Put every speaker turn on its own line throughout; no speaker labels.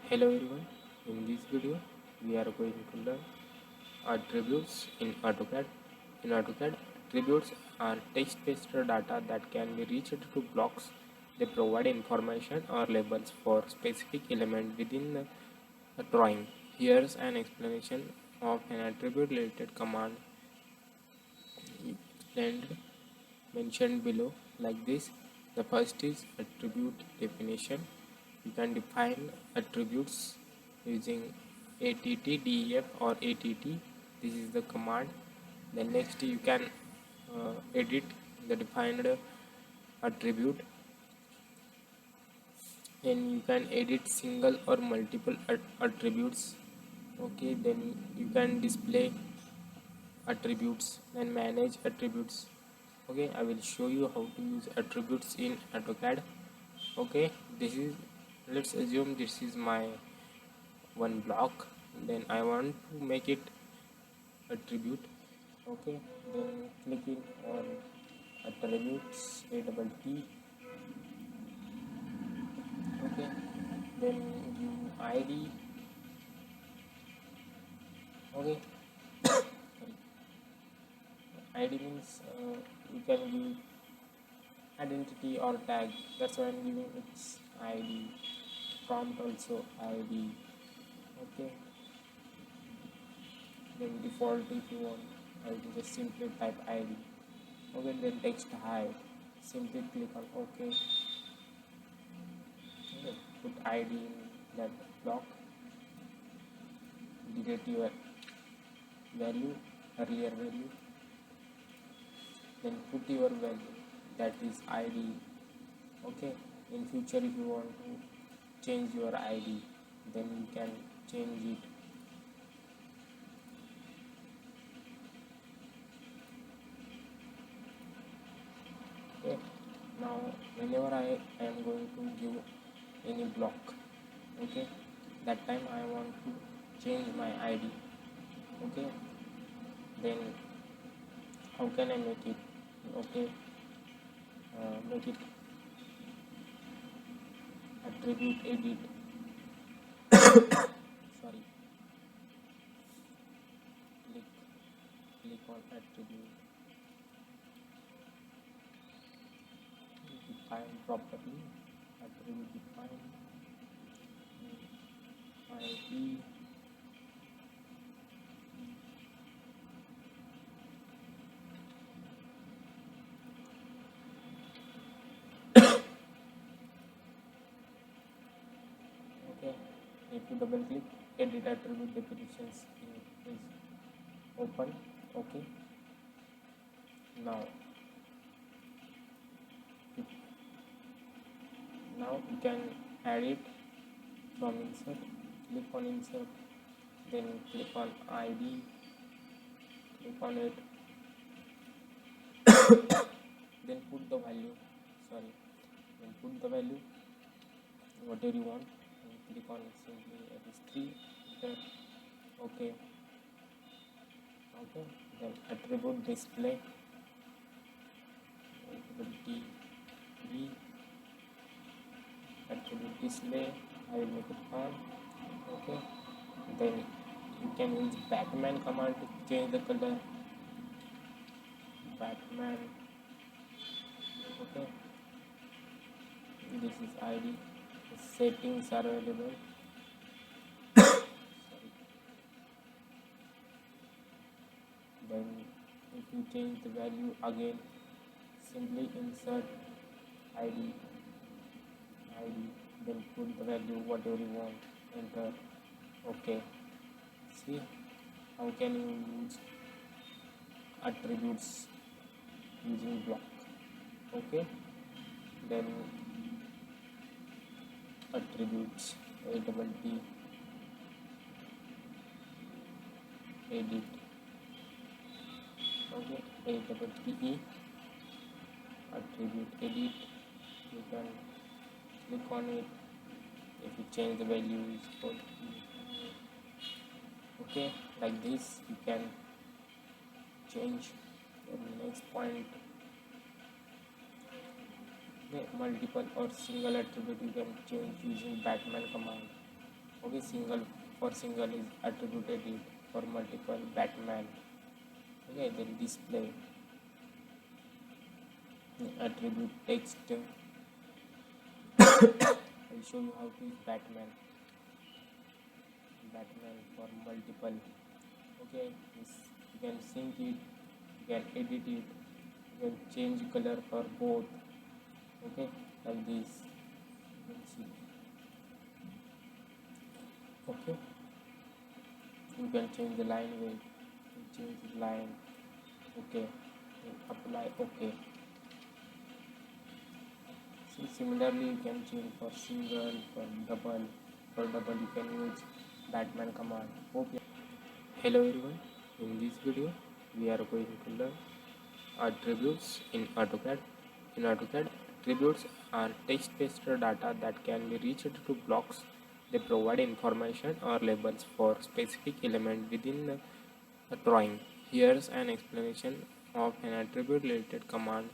Hello everyone, in this video we are going to learn attributes in AutoCAD. In AutoCAD, attributes are text-based data that can be reached to blocks. They provide information or labels for specific element within the drawing. Here's an explanation of an attribute related command explained mentioned below like this. The first is attribute definition. You can define attributes using ATT, or ATT. This is the command. Then next you can edit the defined attribute, and you can edit single or multiple attributes. Okay, then you can display attributes and manage attributes. Okay, I will show you how to use attributes in AutoCAD. Okay, let's assume this is my one block, then I want to make it attribute. Okay, then clicking on attributes, ATT. Okay, then give ID. Okay, sorry. ID means you can give identity or tag. That's why I'm giving its ID. Prompt also ID. Okay, then default if you want ID, just simply type ID. Okay, then text hide, simply click on OK. Okay, put ID in that block, delete your value, earlier value, then put your value, that is ID. Okay, in future if you want to change your ID, then you can change it. Okay, now whenever I am going to give any block, okay, that time I want to change my ID. Okay, then how can I make it? Okay, make it attribute edit. Sorry, click on attribute, define properly, attribute define ID. Okay, if you double click, edit attribute definitions is open. Okay, now you can add it from insert. Click on insert, then click on ID, click on it, then put the value, then put the value whatever you want, and click on simply it is 3 there. Okay, then attribute display, attribute display, I will make it on. Okay, then you can use Batman command to change the color. Batman. Okay, this is ID. The settings are available. Sorry. Then if you change the value again, simply insert ID, then put the value whatever you want, enter. Okay, see how can you use attributes using block. Okay, then attributes, ATT, edit. Okay, ATTE, attribute edit. You can click on it. If you change the value, is called. Okay, like this you can change the next point. Okay, multiple or single attribute you can change using Batman command. Okay, single, for single is attribute edit, for multiple Batman. Okay, then display attribute text. I'll show you how to use Batman for multiple. Okay, this, you can sync it, you can edit it, you can change color for both. Okay, like this you can see. Okay, you can change the line weight, you can change the line. Okay, then apply. Okay, so similarly you can change for single, for double you can use Batman command. Okay, hello everyone, in this video we are going to learn attributes in AutoCAD. In AutoCAD, attributes are text-based data that can be reached to blocks. They provide information or labels for specific element within the drawing. Here's an explanation of an attribute-related command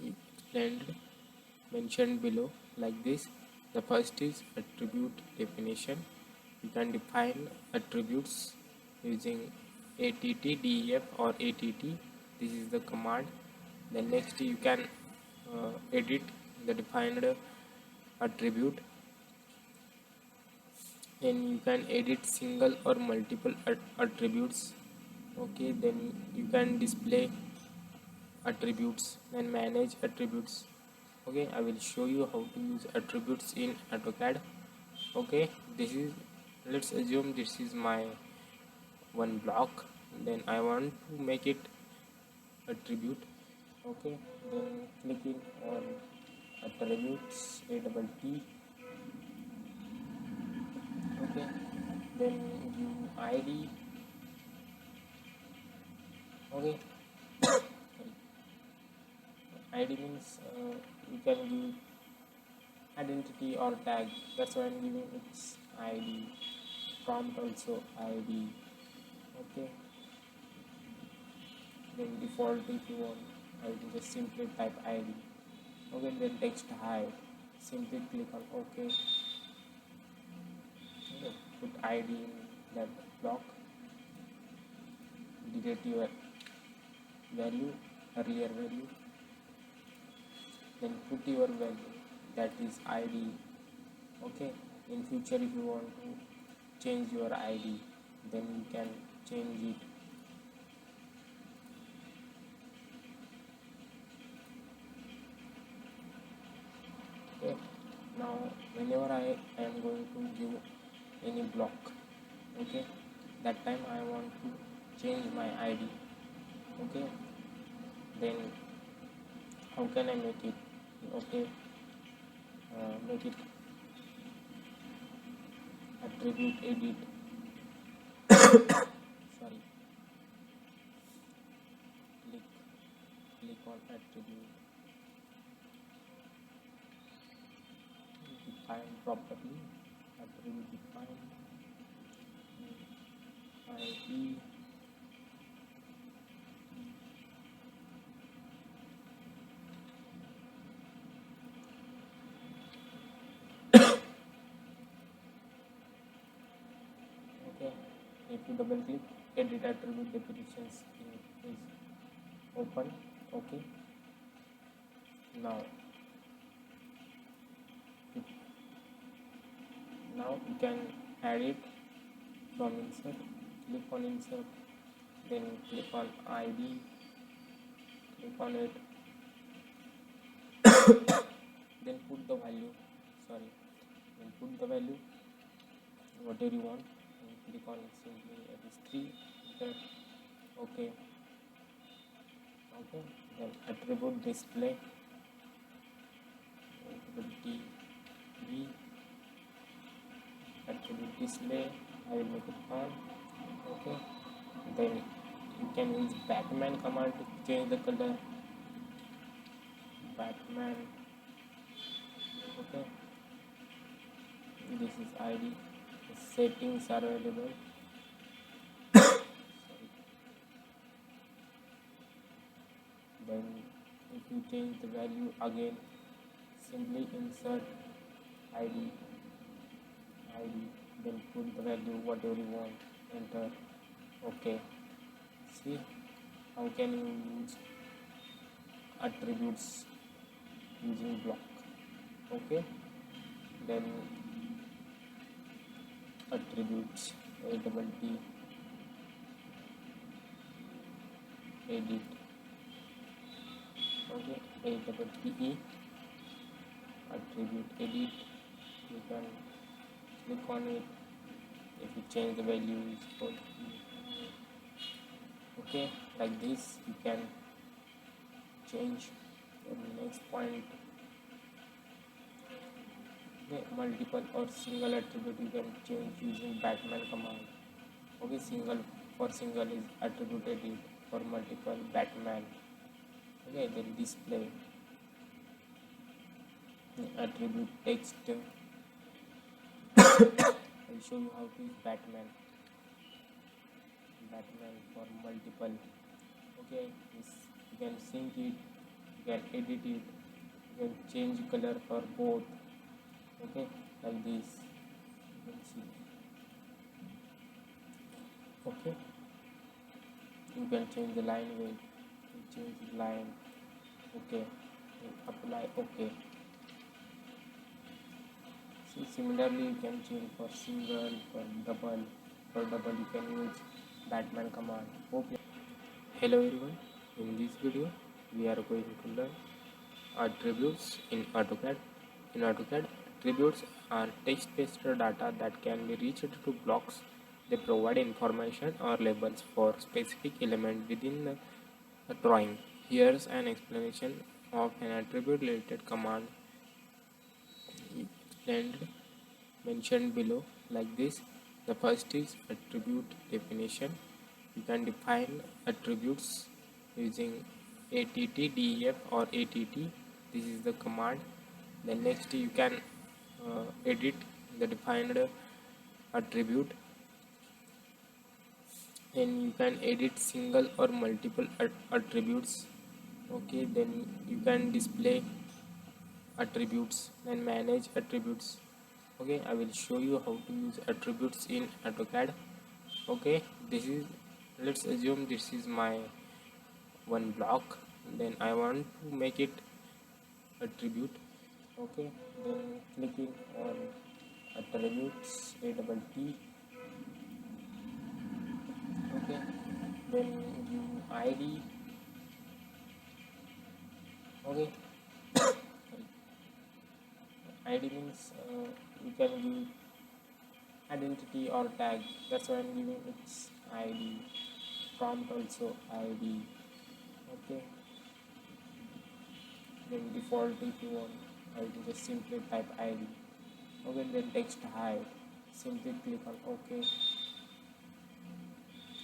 explained mentioned below like this. The first is attribute definition. You can define attributes using ATT, or ATT. This is the command. Then next you can edit the defined attribute, and you can edit single or multiple attributes. Okay, then you can display attributes and manage attributes. Okay, I will show you how to use attributes in AutoCAD. Okay, this is, let's assume this is my one block, then I want to make it attribute. Okay, then clicking on attributes, ATT. Okay, then give ID. Okay, sorry, ID means you can give identity or tag, that's why I'm giving its ID. Prompt also ID. Okay, then default if you want, I will just simply type ID. Okay, then text hi, simply click on OK. Okay, put ID in that block, delete your value, earlier value, then put your value, that is ID. Okay, in future if you want to change your ID, then you can change it. Okay, now whenever I am going to give any block, okay, that time I want to change my ID. Okay, then how can I make it? Okay, make it attribute edit. Sorry, click on attribute, define properly, attribute define ID. Okay, if you double click, edit attribute definitions is open. Okay, now you can add it from insert. Click on insert, then click on ID, click on it, then put the value, then put the value whatever you want, and click on simply it is 3. Enter. Okay, then attribute display, attribute display, I will make it on. Okay, then you can use Batman command to change the color. Batman. Okay, this is ID. The settings are available. Then if you change the value again, simply insert ID the value whatever you want, enter. Okay, see how can you use attributes using block. Okay, then attributes ATT edit. Okay, ATTE attribute edit. You can click on it. If you change the values, okay, like this you can change the next point. Okay, multiple or single attribute you can change using Batman command. Okay, single is attribute edit, for multiple Batman. Okay, then display attribute text. I'll show you how to use Batman for multiple. Okay, you can sync it, you can edit it, you can change color for both. Okay, like this you can see. Okay, you can change the line weight, change the line. Okay, apply. Okay, see, similarly you can change for single, for double you can use Batman command. Okay, hello everyone, in this video we are going to learn attributes in AutoCAD. In AutoCAD, attributes are text-based data that can be reached to blocks. They provide information or labels for specific element within the drawing. Here's an explanation of an attribute-related command explained mentioned below, like this. The first is attribute definition. You can define attributes using ATT, or ATT. This is the command. Then next you can edit the defined attribute, and you can edit single or multiple attributes. Okay, then you can display attributes and manage attributes. Okay, I will show you how to use attributes in AutoCAD. Okay, let's assume this is my one block, then I want to make it attribute. Okay, then clicking on attributes ATT. Okay, then give ID. Okay, sorry, ID means you can give identity or tag. That's why I'm giving its ID. Prompt also ID. Okay, then default if you want, I will just simply type ID. Okay, then text hide. Simply click on OK.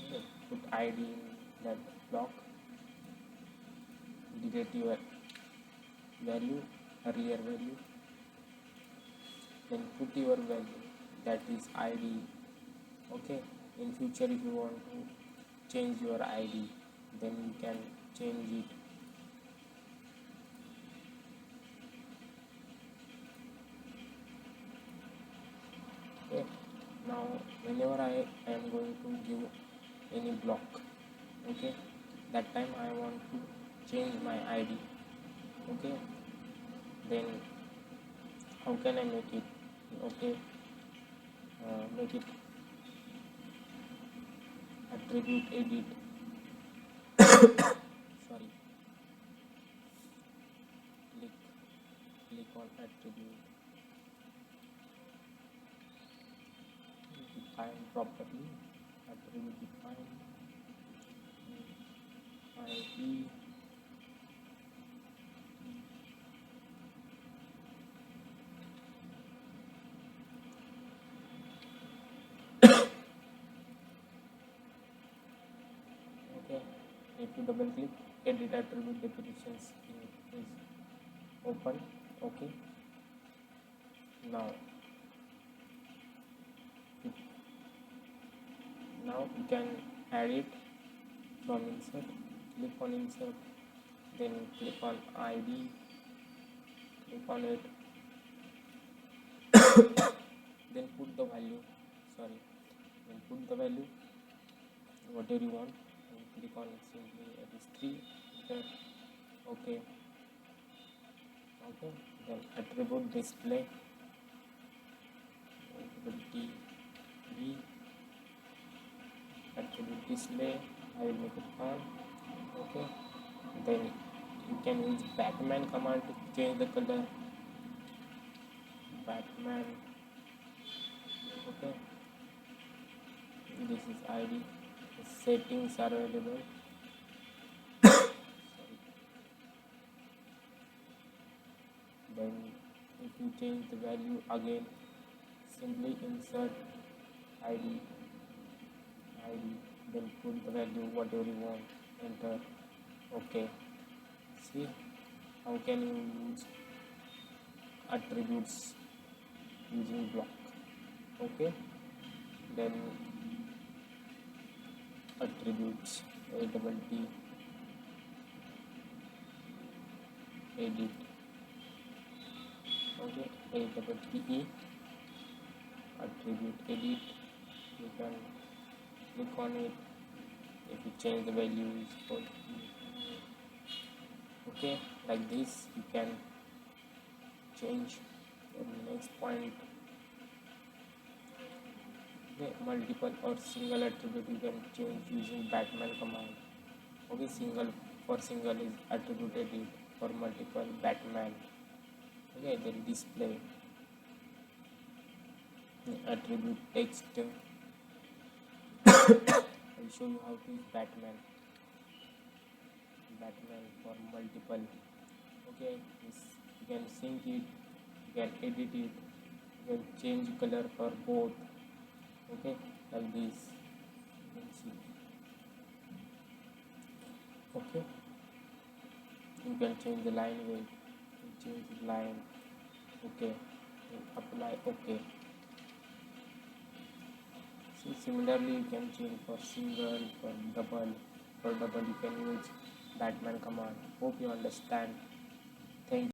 Okay, put ID in that block. Delete your value, earlier value. Then put your value, that is ID. Okay, in future if you want to change your ID, then you can change it. Okay, now whenever I am going to give any block, okay, that time I want to change my ID. Okay, then how can I make it? Okay, make it attribute edit. Sorry, click on attribute, define properly, attribute define ID. Okay, if you double click, edit attribute definitions is open. Okay, now you can add it from insert. Click on insert, then click on ID, click on it, then put the value. Sorry, value whatever you want and click on simply it is 3, enter. Okay, then attribute display attribute D attribute display I will make it on. Okay, then you can use Batman command to change the color. Batman. Okay, this is ID. The settings are available. Sorry. Then if you change the value again, simply insert ID, then put the value whatever you want, enter. Okay, see how can you use attributes using block. Okay, then attributes ADD edit. Okay, ADDE attribute edit. You can click on it if you change the values for okay, like this you can change the next point. Okay, multiple or single attribute you can change using Batman command. Okay, single is attribute edit, for multiple Batman. Okay, then display attribute text. I'll show you how to use Batman for multiple. Okay, you can sync it, you can edit it, you can change color for both. Okay, like this you can see. Okay, you can change the line weight, change the line. Okay, apply. Okay, see, similarly you can change for single, for double you can use Batman command. Hope you understand. Thank you.